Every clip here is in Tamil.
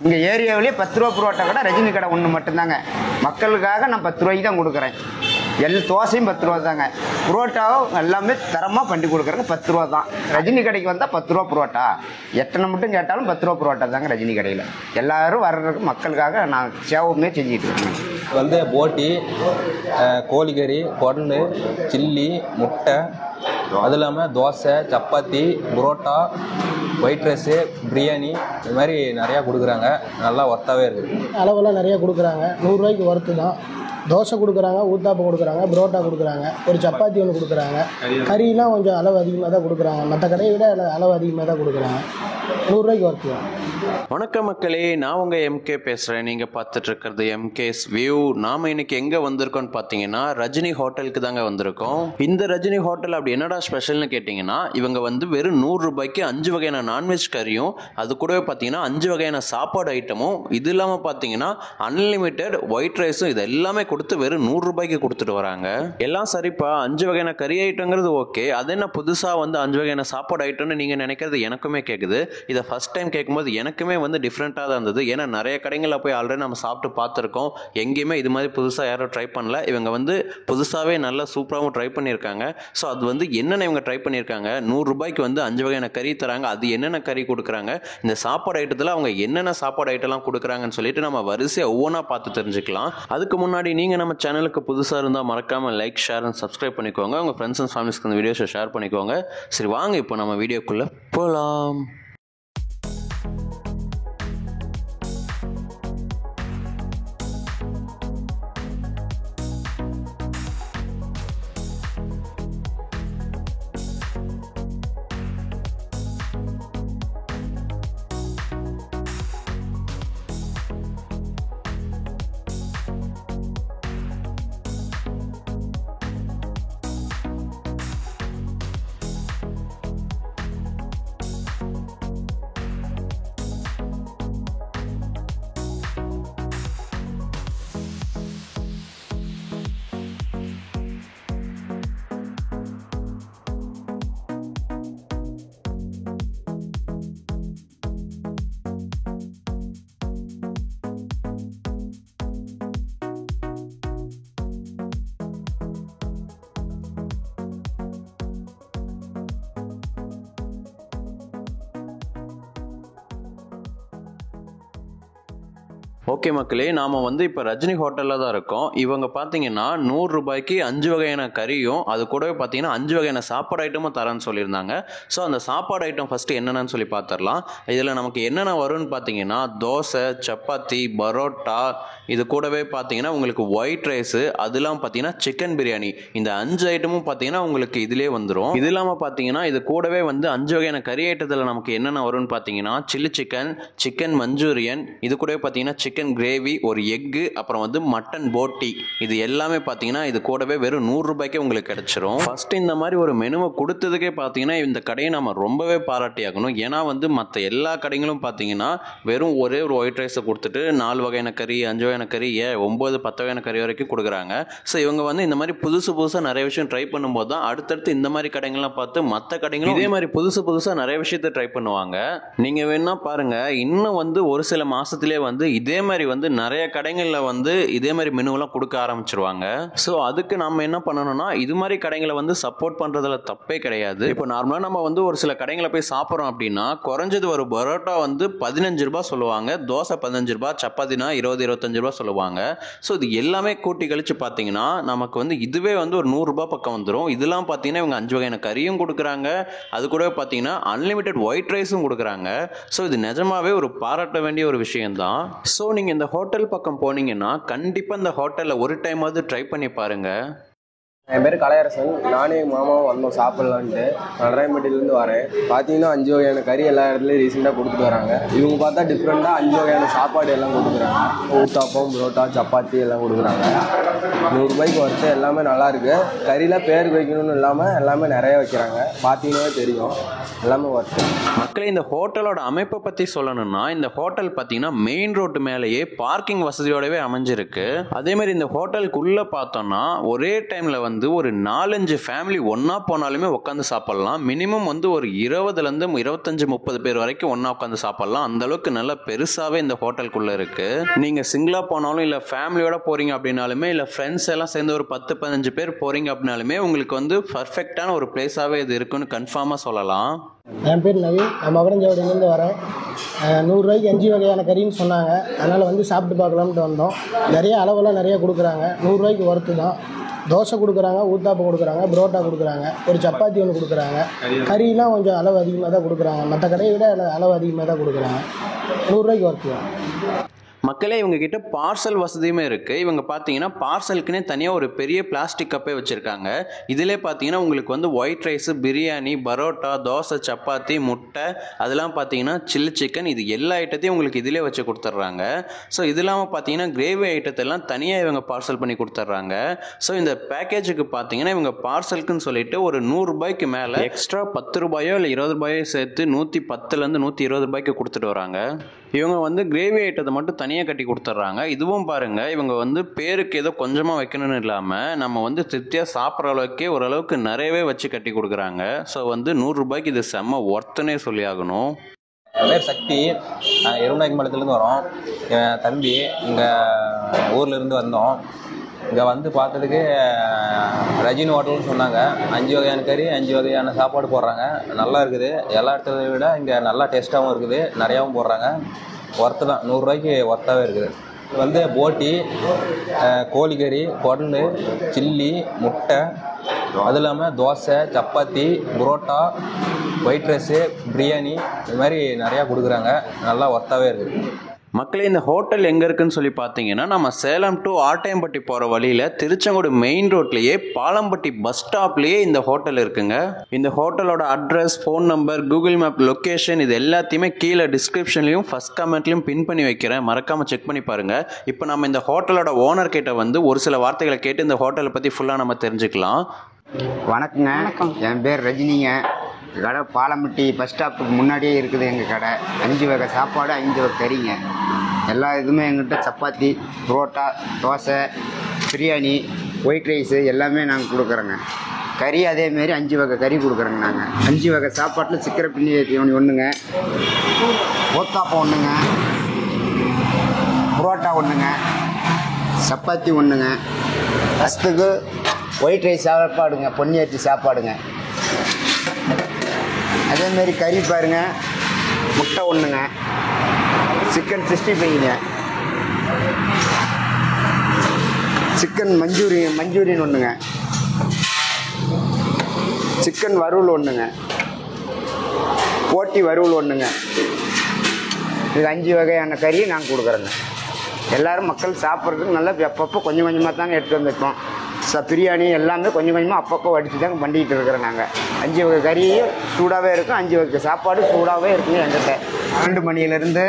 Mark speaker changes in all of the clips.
Speaker 1: இங்கே ஏரியாவிலேயே 10 ரூபா புரோட்டா கடை ரஜினி கடை ஒன்று மட்டும்தாங்க. மக்களுக்காக நான் 10 ரூபாய்க்கு தான் கொடுக்குறேன். தோசையும் 10 ரூபா தாங்க. புரோட்டாவும் எல்லாமே தரமாக பண்ணி கொடுக்குறேங்க. 10 ரூபா தான். ரஜினி கடைக்கு வந்தால் 10 ரூபா புரோட்டா. எத்தனை மட்டும் கேட்டாலும் 10 ரூபா புரோட்டா தாங்க ரஜினி கடையில். எல்லோரும் வர்றதுக்கு மக்களுக்காக நான் சேவமே செஞ்சுட்டு இருக்கேன்.
Speaker 2: போட்டி, கோழிக்கறி, குடல், சில்லி, முட்டை, அது இல்லாமல் தோசை, சப்பாத்தி, புரோட்டா, ஒயிட் ரைஸு, பிரியாணி, இது மாதிரி நிறையா கொடுக்குறாங்க. நல்லா ஒர்த்தாகவே இருக்குது.
Speaker 3: அளவெல்லாம் நிறையா கொடுக்குறாங்க. 100 ரூபாய்க்கு ஒர்த்து தான். தோசை கொடுக்குறாங்க, ஊத்தாப்பம் கொடுக்குறாங்க, புரோட்டா கொடுக்குறாங்க, ஒரு சப்பாத்தி ஒன்று கொடுக்குறாங்க. கறியெலாம் கொஞ்சம் அளவு அதிகமாக தான் கொடுக்குறாங்க. மற்ற கடையை விட அளவு அதிகமாக தான் கொடுக்குறாங்க. 100 ரூபாய்க்கு ஒர்த்து தான்.
Speaker 4: வணக்கம் மக்களே, நான் உங்கள் எம்கே பேசுகிறேன். நீங்கள் பார்த்துட்டு இருக்கிறது எம்கேஸ் வியூ. நாம் இன்னைக்கு எங்கே வந்திருக்கோம்னு பார்த்தீங்கன்னா ரஜினி ஹோட்டலுக்கு தாங்க வந்திருக்கோம். இந்த ரஜினி ஹோட்டல் அப்படி என்னடா ஸ்பெஷல்னு கேட்டிங்கன்னா, இவங்க வந்து வெறும் 100 ரூபாய்க்கு 5 வகையான நான்வெஜ் கறியும், அது கூடவே பார்த்தீங்கன்னா 5 வகையான சாப்பாடு ஐட்டமும், இது இல்லாமல் பார்த்தீங்கன்னா அன்லிமிட்டெட் ஒயிட் ரைஸும், இது எல்லாமே கொடுத்து வெறும் 100 ரூபாய்க்கு கொடுத்துட்டு வராங்க. எல்லாம் சரிப்பா, 5 வகையான கறி ஐட்டங்கிறது ஓகே, அது என்ன புதுசாக வந்து 5 வகையான சாப்பாடு ஐட்டம்னு நீங்கள் நினைக்கிறது எனக்குமே கேட்குது. இதை ஃபஸ்ட் டைம் கேட்கும்போது எனக்குமே வந்து டிஃப்ரெண்ட்டாக தான் இருந்தது. ஏன்னா நிறைய கடைகளில் போய் ஆல்ரெடி நம்ம சாப்பிட்டு பார்த்துருக்கோம். எங்கேயுமே இது மாதிரி புதுசாக யாரும் ட்ரை பண்ணல. இவங்க வந்து புதுசாகவே நல்லா சூப்பராகவும் ட்ரை பண்ணியிருக்காங்க. ஸோ அது வந்து என்னென்ன இவங்க ட்ரை பண்ணியிருக்காங்க, 100 ரூபாய்க்கு வந்து 5 வகையான கறி தராங்க. அது என்னென்ன கறி கொடுக்குறாங்க, இந்த சாப்பாடு ஐட்டத்தில் அவங்க என்னென்ன சாப்பாடு ஐட்டம்லாம் கொடுக்குறாங்கன்னு சொல்லிட்டு நம்ம வரிசையாக ஒவ்வொன்றா பார்த்து தெரிஞ்சுக்கலாம். அதுக்கு முன்னாடி நீங்கள் நம்ம சேனலுக்கு புதுசாக இருந்தால் மறக்காமல் லைக், ஷேர் அண்ட் சப்ஸ்கிரைப் பண்ணிக்கோங்க. உங்கள் ஃப்ரெண்ட்ஸ் அண்ட் ஃபேமிலிஸ்க்கு இந்த வீடியோஸை ஷேர் பண்ணிக்கோங்க. சரி வாங்க இப்போ நம்ம வீடியோக்குள்ளே போகலாம். ஓகே மக்களே, நாம் வந்து இப்போ ரஜினி ஹோட்டலில் தான் இருக்கோம். இவங்க பார்த்தீங்கன்னா 100 ரூபாய்க்கு 5 வகையான கறியும், அது கூடவே பார்த்தீங்கன்னா 5 வகையான சாப்பாடு ஐட்டமும் தரேன்னு சொல்லியிருந்தாங்க. ஸோ அந்த சாப்பாடு ஐட்டம் ஃபஸ்ட்டு என்னென்னு சொல்லி பார்த்துடலாம். இதில் நமக்கு என்னென்ன வரும்னு பார்த்தீங்கன்னா தோசை, சப்பாத்தி, பரோட்டா, இது கூடவே பார்த்தீங்கன்னா உங்களுக்கு ஒயிட் ரைஸு, அதெல்லாம் பார்த்தீங்கன்னா சிக்கன் பிரியாணி. இந்த 5 ஐட்டமும் பார்த்தீங்கன்னா உங்களுக்கு இதிலே வந்துடும். இது இல்லாமல் பார்த்தீங்கன்னா இது கூடவே வந்து 5 வகையான கறி ஐட்டத்தில் நமக்கு என்னென்ன வரும்னு பார்த்தீங்கன்னா சில்லி சிக்கன், சிக்கன் மஞ்சூரியன், இது கூடவே பார்த்தீங்கன்னா சிக்கன் கிரேவி, ஒரு எக்கு, அப்புறம் வந்து மட்டன் போட்டி, இது எல்லாமே பார்த்தீங்கன்னா இது கூடவே வெறும் 100 ரூபாய்க்கே உங்களுக்கு கிடைச்சிரும். ஃபர்ஸ்ட் இந்த மாதிரி ஒரு மெனுவை கொடுத்ததுக்கே பார்த்தீங்கன்னா இந்த கடையை நம்ம ரொம்பவே பாராட்டி ஆகணும். ஏன்னா வந்து மற்ற எல்லா கடைகளும் பார்த்தீங்கன்னா வெறும் ஒரே ஒரு ஒயிட் ரைஸை கொடுத்துட்டு 4 வகையான கறி, 5 வகையான கறி, 9, 10 வகையான கறி வரைக்கும் கொடுக்குறாங்க. ஸோ இவங்க வந்து இந்த மாதிரி புதுசாக நிறைய விஷயம் ட்ரை பண்ணும்போது தான் அடுத்தடுத்து இந்த மாதிரி கடைகள்லாம் பார்த்து மற்ற கடைகளும் இதே மாதிரி புதுசாக நிறைய விஷயத்தை ட்ரை பண்ணுவாங்க. நீங்கள் வேணா பாருங்க, இன்னும் வந்து ஒரு சில மாசத்திலே வந்து இதே மாதிரி வந்து நிறைய கடைகளில் வந்து இதே மாதிரி மெனுவெல்லாம் கொடுக்க ஆரம்பிச்சிருவாங்க. ஸோ அதுக்கு நம்ம என்ன பண்ணணும்னா, இது மாதிரி கடைகளை வந்து சப்போர்ட் பண்ணுறதுல தப்பே கிடையாது. இப்போ நார்மலாக நம்ம வந்து ஒரு சில கடைகளை போய் சாப்பிட்றோம் அப்படின்னா குறைஞ்சது ஒரு பரோட்டா வந்து 15 ரூபாய் சொல்லுவாங்க, தோசை 15 ரூபாய், சப்பாத்தினா 20-25 ரூபாய் சொல்லுவாங்க. ஸோ இது எல்லாமே கூட்டி கழிச்சு பார்த்தீங்கன்னா நமக்கு வந்து இதுவே வந்து ஒரு 100 ரூபாய் பக்கம் வந்துடும். இதெல்லாம் பார்த்தீங்கன்னா இவங்க 5 வகையான கறியும் கொடுக்குறாங்க, அது கூடவே பார்த்தீங்கன்னா அன்லிமிட்டெட் ஒயிட் ரைஸும் கொடுக்குறாங்க. ஸோ இது நிஜமாவே ஒரு பாராட்ட வேண்டிய ஒரு விஷயம் தான். ஸோ நீங்கள் இந்த ஹோட்டல் பக்கம் போனீங்கன்னா கண்டிப்பாக இந்த ஹோட்டலில் ஒரு டைமாவது ட்ரை பண்ணி பாருங்கள்.
Speaker 2: என் பேர் கலையரசன். நானும் எங்கள் மாமாவும் வந்தோம் சாப்பிட்லான்ட்டு. நடராயம்பட்டியிலேருந்து வரேன். பார்த்தீங்கன்னா 5 வகையான கறி எல்லா இடத்துலையும் ரீசெண்டாக கொடுத்துட்டு வராங்க. இவங்க பார்த்தா டிஃப்ரெண்ட்டாக 5 வகையான சாப்பாடு எல்லாம் கொடுக்குறாங்க. ஊத்தாப்பம், புரோட்டா, சப்பாத்தி எல்லாம் கொடுக்குறாங்க. 100 ரூபாய்க்கு வரது எல்லாமே நல்லாயிருக்கு. கறியில் பேருக்கு வைக்கணும்னு இல்லாமல் எல்லாமே நிறைய வைக்கிறாங்க. பார்த்தீங்கன்னா தெரியும். எல்லாமே ஒர்த்து.
Speaker 4: மக்களே, இந்த ஹோட்டலோட அமைப்பை பற்றி சொல்லணும்னா, இந்த ஹோட்டல் பார்த்தீங்கன்னா மெயின் ரோட்டு மேலேயே பார்க்கிங் வசதியோடவே அமைஞ்சிருக்கு. அதேமாதிரி இந்த ஹோட்டலுக்குள்ளே பார்த்தோம்னா ஒரே டைமில் வந்து ஒரு 4-5 ஃபேமிலி ஒன்றா போனாலுமே உட்காந்து சாப்பிட்லாம். மினிமம் வந்து ஒரு 20லேருந்து 25-30 பேர் வரைக்கும் ஒன்றா உட்காந்து சாப்பிட்லாம். அந்தளவுக்கு நல்லா பெருசாகவே இந்த ஹோட்டலுக்குள்ளே இருக்குது. நீங்கள் சிங்கிளாக போனாலும் இல்லை ஃபேமிலியோட போகிறீங்க அப்படின்னாலுமே, இல்லை ஃப்ரெண்ட்ஸ் எல்லாம் சேர்ந்து ஒரு 10-15 பேர் போகிறீங்க அப்படின்னாலுமே உங்களுக்கு வந்து பர்ஃபெக்டான ஒரு பிளேஸாகவே இது இருக்குன்னு கன்ஃபார்மாக சொல்லலாம்.
Speaker 3: என் பேர் நவீன், நான் மகரஞ்சாவடியிலேருந்து வரேன். 100 ரூபாய்க்கு 5 வகையான கறின்னு சொன்னாங்க. அதனால் வந்து சாப்பிட்டு பார்க்கலாம்ட்டு வந்தோம். நிறைய அளவெல்லாம் நிறைய கொடுக்குறாங்க. 100 ரூபாய்க்கு ஒர்த்து தான். தோசை கொடுக்குறாங்க, ஊத்தாப்பம் கொடுக்குறாங்க, புரோட்டா கொடுக்குறாங்க, ஒரு சப்பாத்தி ஒன்று கொடுக்குறாங்க. கறியெலாம் கொஞ்சம் அளவு அதிகமாக தான் கொடுக்குறாங்க. மற்ற கடையை விட அளவு அதிகமாக தான் கொடுக்குறாங்க. 100 ரூபாய்க்கு ஒர்த்து தான்.
Speaker 4: மக்களே, இவங்க கிட்ட பார்சல் வசதியுமே இருக்குது. இவங்க பார்த்தீங்கன்னா பார்சலுக்குன்னே தனியாக ஒரு பெரிய பிளாஸ்டிக் கப்பே வச்சுருக்காங்க. இதிலே பார்த்தீங்கன்னா உங்களுக்கு வந்து ஒயிட் ரைஸு, பிரியாணி, பரோட்டா, தோசை, சப்பாத்தி, முட்டை, அதெல்லாம் பார்த்தீங்கன்னா சில்லி சிக்கன், இது எல்லா ஐட்டத்தையும் உங்களுக்கு இதிலே வச்சு கொடுத்துட்றாங்க. ஸோ இது இல்லாமல் பார்த்தீங்கன்னா கிரேவி ஐட்டத்தெல்லாம் தனியாக இவங்க பார்சல் பண்ணி கொடுத்துட்றாங்க. ஸோ இந்த பேக்கேஜுக்கு பார்த்தீங்கன்னா இவங்க பார்சலுக்குன்னு சொல்லிட்டு ஒரு 100 ரூபாய்க்கு மேலே எக்ஸ்ட்ரா 10 ரூபாயோ இல்லை 20 ரூபாயோ சேர்த்து 110லேருந்து 120 ரூபாய்க்கு கொடுத்துட்டு வராங்க. இவங்க வந்து கிரேவி ஐட்டத்தை மட்டும் தனியாக கட்டி கொடுத்துட்றாங்க. இதுவும் பாருங்கள், இவங்க வந்து பேருக்கு ஏதோ கொஞ்சமாக வைக்கணும்னு இல்லாமல் நம்ம வந்து திருப்தியாக சாப்பிட்ற அளவுக்கே ஓரளவுக்கு நிறையவே வச்சு கட்டி கொடுக்குறாங்க. ஸோ வந்து 100 ரூபாய்க்கு இது செம்ம ஒர்த்துனே சொல்லி ஆகணும்.
Speaker 5: என் பேர் சக்தி, எருமநாயக்கம்பாளையத்துலேருந்து வரோம். என் தம்பி இங்கே ஊர்லேருந்து வந்தோம். இங்கே வந்து பார்த்ததுக்கு ரஜினி ஹோட்டல்னு சொன்னாங்க. 5 வகையான கறி, 5 வகையான சாப்பாடு போடுறாங்க. நல்லா இருக்குது. எல்லா இடத்துல விட இங்கே நல்லா டேஸ்ட்டாகவும் இருக்குது. நிறையாவும் போடுறாங்க. ஒர்த்து தான். 100 ரூபாய்க்கு ஒர்த்தாகவே இருக்குது. இது வந்து போட்டி, கோழிக்கறி, குடல், சில்லி, முட்டை, அது இல்லாமல் தோசை, சப்பாத்தி, புரோட்டா, ஒயிட் ரைஸு, பிரியாணி, இது மாதிரி நிறையா கொடுக்குறாங்க. நல்லா ஒர்த்தாகவே இருக்குது.
Speaker 4: மக்களே, இந்த ஹோட்டல் எங்கே இருக்குன்னு சொல்லி பார்த்தீங்கன்னா, நம்ம சேலம் டு ஆட்டையம்பட்டி போகிற வழியில் திருச்செங்கோடு மெயின் ரோட்லேயே பாலம்பட்டி பஸ் ஸ்டாப்லேயே இந்த ஹோட்டல் இருக்குங்க. இந்த ஹோட்டலோட address, phone number, Google map location, இது எல்லாத்தையுமே கீழே டிஸ்கிரிப்ஷன்லையும் ஃபஸ்ட் கமெண்ட்லையும் பின் பண்ணி வைக்கிறேன். மறக்காமல் செக் பண்ணி பாருங்கள். இப்போ நம்ம இந்த ஹோட்டலோட ஓனர் கிட்ட வந்து ஒரு சில வார்த்தைகளை கேட்டு இந்த ஹோட்டலை பற்றி ஃபுல்லாக நம்ம தெரிஞ்சுக்கலாம்.
Speaker 1: வணக்கங்க. என் பேர் ரஜினிங்க. கடை பாலம்பட்டி பஸ் ஸ்டாப்புக்கு முன்னாடியே இருக்குது எங்கள் கடை. 5 வகை சாப்பாடு, 5 வகை கறிங்க. எல்லா இதுவுமே எங்கள்கிட்ட சப்பாத்தி, புரோட்டா, தோசை, பிரியாணி, ஒயிட் ரைஸு எல்லாமே நாங்கள் கொடுக்குறோங்க. கறி அதேமாரி 5 வகை கறி கொடுக்குறோங்க. நாங்கள் 5 வகை சாப்பாட்டில் சிக்கரை பின்னி ஒன்றுங்க, ஊத்தாப்பம் ஒன்றுங்க, புரோட்டா ஒன்றுங்க, சப்பாத்தி ஒன்றுங்க, ஃபஸ்ட்டுக்கு ஒயிட் ரைஸ் சாப்பாடுங்க, பொன்னி அரிசி சாப்பாடுங்க. அதேமாரி கறி பாருங்கள், முட்டை ஒன்றுங்க, சிக்கன் 65ங்க, சிக்கன் மஞ்சூரியன் ஒன்றுங்க, சிக்கன் வறுவல் ஒன்றுங்க, போட்டி வறுவல் ஒன்றுங்க. இது 5 வகையான கறியை நாங்கள் கொடுக்குறோங்க. எல்லோரும் மக்கள் சாப்பிட்றதுக்கு நல்லா அப்பப்போ கொஞ்சம் கொஞ்சமாக தாங்க எடுத்து வந்துருக்கோம். பிரியாணி எல்லாமே கொஞ்சம் கொஞ்சமாக அப்பப்போ வடித்து தாங்க பண்ணிக்கிட்டு இருக்கிறோம். நாங்கள் 5 வகை கறியும் சூடாகவே இருக்கும், 5 வகை சாப்பாடு சூடாகவே இருக்குங்க. எங்கிட்ட 12 மணிலேருந்து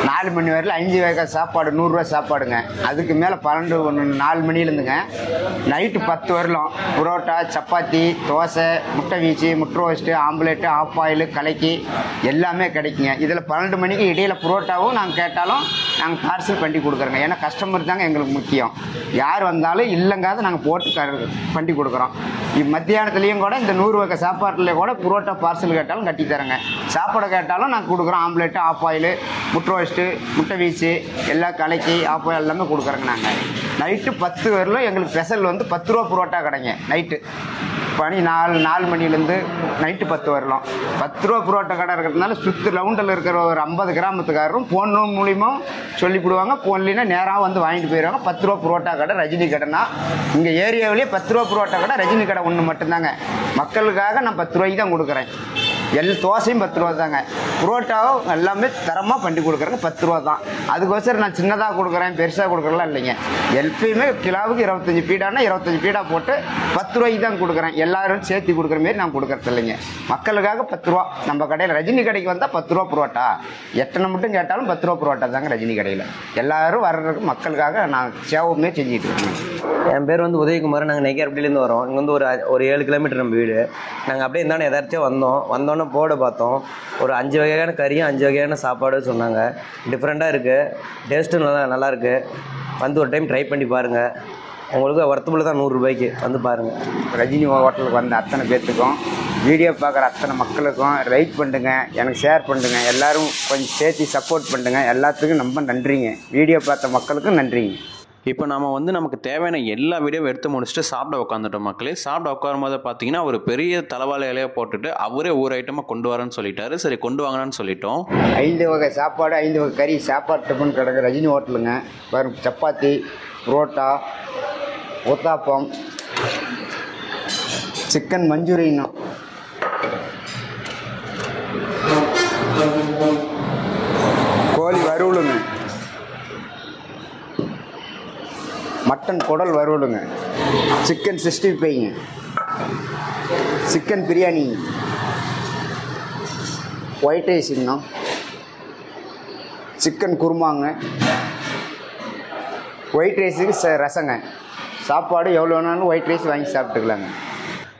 Speaker 1: 4 மணி வரையில் 5 வகை சாப்பாடு 100 ரூபா சாப்பாடுங்க. அதுக்கு மேலே 4 மணிலேருந்துங்க நைட்டு 10 வரலாம் புரோட்டா, சப்பாத்தி, தோசை, முட்டை வீச்சு, முட்டை ரோஸ்ட்டு, ஆம்லேட்டு, ஆஃப் ஆயில், கலக்கி எல்லாமே கிடைக்குங்க. இதில் 12 மணிக்கு இடையில் புரோட்டாவும் நாங்கள் கேட்டாலும் நாங்கள் பார்சல் பண்ணி கொடுக்குறோங்க. ஏன்னா கஸ்டமர் தாங்க எங்களுக்கு முக்கியம். யார் வந்தாலும் இல்லைங்காத நாங்கள் போட்டு பண்ணி கொடுக்குறோம். மத்தியானத்துலேயும் கூட இந்த 100 வகை சாப்பாட்டில் கூட புரோட்டா பார்சல் கேட்டாலும் கட்டி தரேங்க. சாப்பாடு கேட்டாலும் நாங்கள் கொடுக்குறோம். ஆம்லேட்டு, ஆஃப் ஆயில், முட்டை ரோஸ்ட்டு, முட்டை வீச்சு எல்லாம் கலக்கி ஆஃப் ஆயில் எல்லாமே கொடுக்குறோங்க. நாங்கள் நைட்டு 10 வரலும் எங்களுக்கு ஸ்பெஷல் வந்து 10 ரூபா புரோட்டா கடைங்க. நைட்டு 4 மணிலேருந்து நைட்டு 10 வரலாம் 10 ரூபா புரோட்டா கடை இருக்கிறதுனால சுற்று ரவுண்டில் இருக்கிற ஒரு 50 கிராமத்துக்காரரும் ஃபோன் மூலிமா சொல்லிவிடுவாங்க. ஃபோன்லேனா நேராக வந்து வாங்கிட்டு போயிடுவாங்க. 10 ரூபா புரோட்டா கடை ரஜினி கடைனா இங்கே ஏரியாவிலேயே 10 ரூபா புரோட்டா கடை ரஜினி கடை ஒன்று மட்டும்தாங்க. மக்களுக்காக நான் 10 ரூபாய்க்கு தான் கொடுக்குறேன். தோசையும் 10 ரூபா தாங்க. புரோட்டாவும் எல்லாமே தரமாக பண்ணி கொடுக்குறேங்க. 10 ரூபா தான். அதுக்கோசரம் நான் சின்னதாக கொடுக்குறேன், பெருசாக கொடுக்குறலாம் இல்லைங்க. எப்பயுமே கிலோவுக்கு 25 பீடானா 25 பீடா போட்டு 10 ரூபாய்க்கு தான் கொடுக்குறேன். எல்லாரும் சேர்த்து கொடுக்குற மாரி நான் கொடுக்குறது இல்லைங்க. மக்களுக்காக 10 ரூபா. நம்ம கடையில் ரஜினி கடைக்கு வந்தால் 10 ரூபா புரோட்டா. எத்தனை மட்டும் கேட்டாலும் 10 ரூபா புரோட்டா தாங்க ரஜினி கடையில். எல்லாரும் வர்றதுக்கு மக்களுக்காக நான் சேவமே செஞ்சுட்டு இருக்கேன்.
Speaker 6: என் பேர் வந்து உதயகுமார். நாங்கள் நெய்க்காரப்பட்டிலேருந்து வரோம். இங்கே வந்து ஒரு 7 கிலோமீட்டர் நம்ம வீடு. நாங்கள் அப்படியே இருந்தாலும் எதாச்சும் வந்தோன்னே வந்தோடனே போர்டை பார்த்தோம். ஒரு 5 வகையான கறியும் 5 வகையான சாப்பாடும் சொன்னாங்க. டிஃப்ரெண்ட்டாக இருக்குது, டேஸ்ட்டும் நல்லா இருக்குது. வந்து ஒரு டைம் ட்ரை பண்ணி பாருங்கள். உங்களுக்கு ஒர்த்தபுள் தான். 100 ரூபாய்க்கு வந்து பாருங்கள்.
Speaker 1: ரஜினி ஹோட்டலுக்கு வந்த அத்தனை பேர்த்துக்கும், வீடியோ பார்க்குற அத்தனை மக்களுக்கும் லைக் பண்ணுங்க, எனக்கு ஷேர் பண்ணுங்க, எல்லோரும் கொஞ்சம் சேர்த்து சப்போர்ட் பண்ணுங்க. எல்லாத்துக்கும் ரொம்ப நன்றிங்க. வீடியோ பார்த்த மக்களுக்கும் நன்றிங்க.
Speaker 4: இப்போ நம்ம வந்து நமக்கு தேவையான எல்லா வீடியோவும் எடுத்து முடிச்சுட்டு சாப்பிட உட்காந்துட்டோம் மக்களே. சாப்பிட உட்காரும் போது பார்த்தீங்கன்னா ஒரு பெரிய தலைவாழை இலையை போட்டுட்டு அவரே ஒரு ஐட்டமாக கொண்டு வரேன்னு சொல்லிட்டாரு. சரி கொண்டு வாங்கன்னு சொல்லிட்டோம்.
Speaker 1: 5 வகை சாப்பாடு, 5 வகை கறி சாப்பாடு டிஃபன் கிடக்கு ரஜினி ஹோட்டலுங்க. வரும் சப்பாத்தி, புரோட்டா, ஊத்தாப்பம், சிக்கன் மஞ்சூரியன், கோழி வறுவலுங்க, மட்டன் குடல் வறுவலுங்க, சிக்கன் 65ங்க, சிக்கன் பிரியாணி, ஒயிட் ரைஸ் இன்னும், சிக்கன் குருமாங்க, ஒயிட் ரைஸுக்கு ரசங்க. சாப்பாடு எவ்வளோ வேணாலும் ஒயிட் ரைஸ் வாங்கி சாப்பிட்டுக்கலாங்க.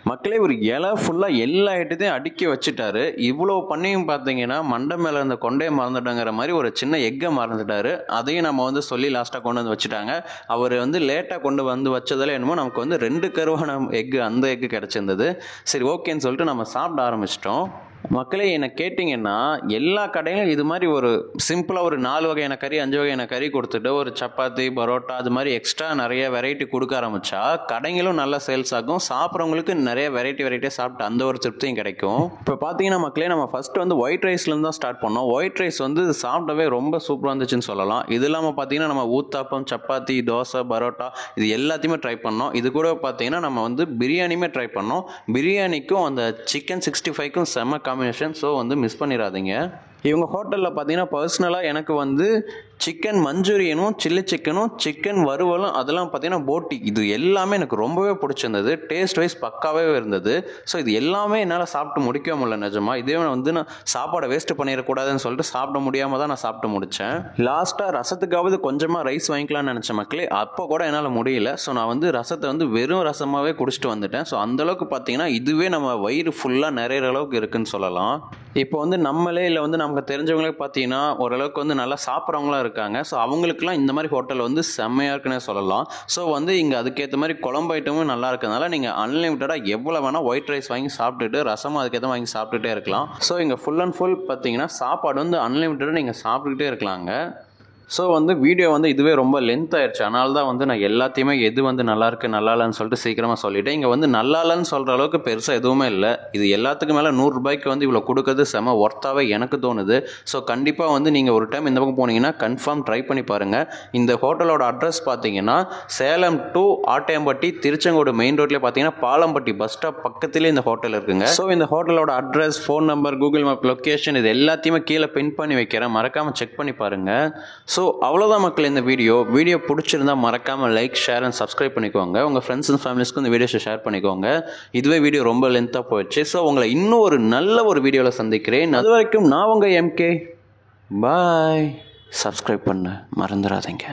Speaker 4: மக்களே ஒரு இலை ஃபுல்லாக எல்லா ஐட்டத்தையும் அடுக்கி வச்சுட்டாரு. இவ்வளோ பண்ணியும் பார்த்தீங்கன்னா மண்டை மேலே இருந்த கொண்டையை மறந்துட்டாங்கிற மாதிரி ஒரு சின்ன எக்கை மறந்துட்டாரு. அதையும் நம்ம வந்து சொல்லி லாஸ்ட்டாக கொண்டு வந்து வச்சுட்டாங்க. அவர் வந்து லேட்டாக கொண்டு வந்து வச்சதால என்னமோ நமக்கு வந்து 2 கருவான எக்கு, அந்த எக்கு கிடச்சிருந்தது. சரி ஓகேன்னு சொல்லிட்டு நம்ம சாப்பிட ஆரம்பிச்சிட்டோம். மக்களே என்னை கேட்டிங்கன்னா எல்லா கடையிலும் இது மாதிரி ஒரு சிம்பிளாக ஒரு 4 வகையான கறி 5 வகையான கறி கொடுத்துட்டு ஒரு சப்பாத்தி, பரோட்டா அது மாதிரி எக்ஸ்ட்ரா நிறைய வெரைட்டி கொடுக்க ஆரம்பித்தா கடைங்களும் நல்லா சேல்ஸ் ஆகும். சாப்பிட்றவங்களுக்கு நிறைய வெரைட்டியாக சாப்பிட்டு அந்த ஒரு திருப்தியும் கிடைக்கும். இப்போ பார்த்தீங்கன்னா மக்களே நம்ம ஃபஸ்ட்டு வந்து ஒயிட் ரைஸ்லேருந்து தான் ஸ்டார்ட் பண்ணோம். ஒயிட் ரைஸ் வந்து சாப்பிடவே ரொம்ப சூப்பராக இருந்துச்சுன்னு சொல்லலாம். இது இல்லாமல் பார்த்தீங்கன்னா நம்ம ஊத்தாப்பம், சப்பாத்தி, தோசை, பரோட்டா இது எல்லாத்தையுமே ட்ரை பண்ணோம். இது கூட பார்த்தீங்கன்னா நம்ம வந்து பிரியாணியுமே ட்ரை பண்ணோம். பிரியாணிக்கும் அந்த சிக்கன் 65க்கும் செம்ம காம்பினேஷன். ஸோ வந்து மிஸ் பண்ணிடாதீங்க. இவங்க ஹோட்டலில் பார்த்தீங்கன்னா பர்சனலாக எனக்கு வந்து சிக்கன் மஞ்சூரியனும், சில்லி சிக்கனும், சிக்கன் வறுவலும், அதெல்லாம் பார்த்தீங்கன்னா போட்டி, இது எல்லாமே எனக்கு ரொம்பவே பிடிச்சிருந்தது. டேஸ்ட் வைஸ் பக்காவே இருந்தது. ஸோ இது எல்லாமே என்னால் சாப்பிட்டு முடிக்க முடியல நிஜமாக. இதே வந்து நான் சாப்பாடை வேஸ்ட்டு பண்ணிடக்கூடாதுன்னு சொல்லிட்டு சாப்பிட முடியாமல் தான் நான் சாப்பிட்டு முடித்தேன். லாஸ்ட்டாக ரசத்துக்காவது கொஞ்சமாக ரைஸ் வாங்கிக்கலாம்னு நினச்ச மக்களே, அப்போ கூட என்னால் முடியல. ஸோ நான் வந்து ரசத்தை வந்து வெறும் ரசமாகவே குடிச்சிட்டு வந்துட்டேன். ஸோ அந்தளவுக்கு பார்த்தீங்கன்னா இதுவே நம்ம வயிறு ஃபுல்லாக நிறைய அளவுக்கு இருக்குதுன்னு சொல்லலாம். இப்போ வந்து நம்மளே இல்லை வந்து நமக்கு தெரிஞ்சவங்களே பார்த்தீங்கன்னா ஓரளவுக்கு வந்து நல்லா சாப்பிட்றவங்களாம் இருக்காங்க. ஸோ அவங்களுக்குலாம் இந்த மாதிரி ஹோட்டல் வந்து செம்மையாக இருக்குன்னே சொல்லலாம். ஸோ வந்து இங்கே அதுக்கேற்ற மாதிரி குழம்பு ஐட்டமும் நல்லா இருக்கிறதுனால நீங்கள் அன்லிமிட்டடாக எவ்வளோ வேணால் ஒயிட் ரைஸ் வாங்கி சாப்பிட்டுட்டு ரசமும் அதுக்கேற்ற வாங்கி சாப்பிட்டுட்டே இருக்கலாம். ஸோ இங்கே ஃபுல் அண்ட் ஃபுல் பார்த்தீங்கன்னா சாப்பாடு வந்து அன்லிமிட்டடாக நீங்கள் சாப்பிட்டுக்கிட்டே இருக்கலாங்க. ஸோ வந்து வீடியோ வந்து இதுவே ரொம்ப லென்த் ஆயிடுச்சு. அதனால தான் வந்து நான் எல்லாத்தையுமே எது வந்து நல்லாயிருக்கு நல்லா இல்லைன்னு சொல்லிட்டு சீக்கிரமாக சொல்லிவிட்டேன். இங்கே வந்து நல்லா இல்லைன்னு சொல்கிற அளவுக்கு பெருசாக எதுவுமே இல்லை. இது எல்லாத்துக்கு மேலே 100 ரூபாய்க்கு வந்து இவ்வளோ கொடுக்குறது செம ஒர்த்தாகவே எனக்கு தோணுது. ஸோ கண்டிப்பாக வந்து நீங்கள் ஒரு டைம் இந்த பக்கம் போனீங்கன்னா கன்ஃபார்ம் ட்ரை பண்ணி பாருங்கள். இந்த ஹோட்டலோட அட்ரஸ் பார்த்தீங்கன்னா சேலம் டு ஆட்டையம்பட்டி திருச்செங்கோடு மெயின் ரோட்லேயே பார்த்தீங்கன்னா பாலம்பட்டி பஸ் ஸ்டாப் பக்கத்துலேயே இந்த ஹோட்டல் இருக்குங்க. ஸோ இந்த ஹோட்டலோட address, phone number, Google map location இது எல்லாத்தையுமே கீழே பின் பண்ணி வைக்கிறேன். மறக்காமல் செக் பண்ணி பாருங்கள். ஸோ அவ்வளோதான் மக்கள் இந்த வீடியோ பிடிச்சிருந்தா மறக்காமல் லைக், ஷேர் அண்ட் சப்ஸ்கிரைப் பண்ணிக்கோங்க. உங்கள் ஃப்ரெண்ட்ஸ் அண்ட் ஃபேமிலிஸ்க்கு இந்த வீடியோஸை ஷேர் பண்ணிக்கோங்க. இதுவே வீடியோ ரொம்ப லென்த்தாக போயிடுச்சு. ஸோ உங்களை இன்னும் ஒரு நல்ல ஒரு வீடியோவில் சந்திக்கிறேன். அது வரைக்கும் நான் உங்கள் MK. பாய். சப்ஸ்கிரைப் பண்ண மறந்துடாதீங்க.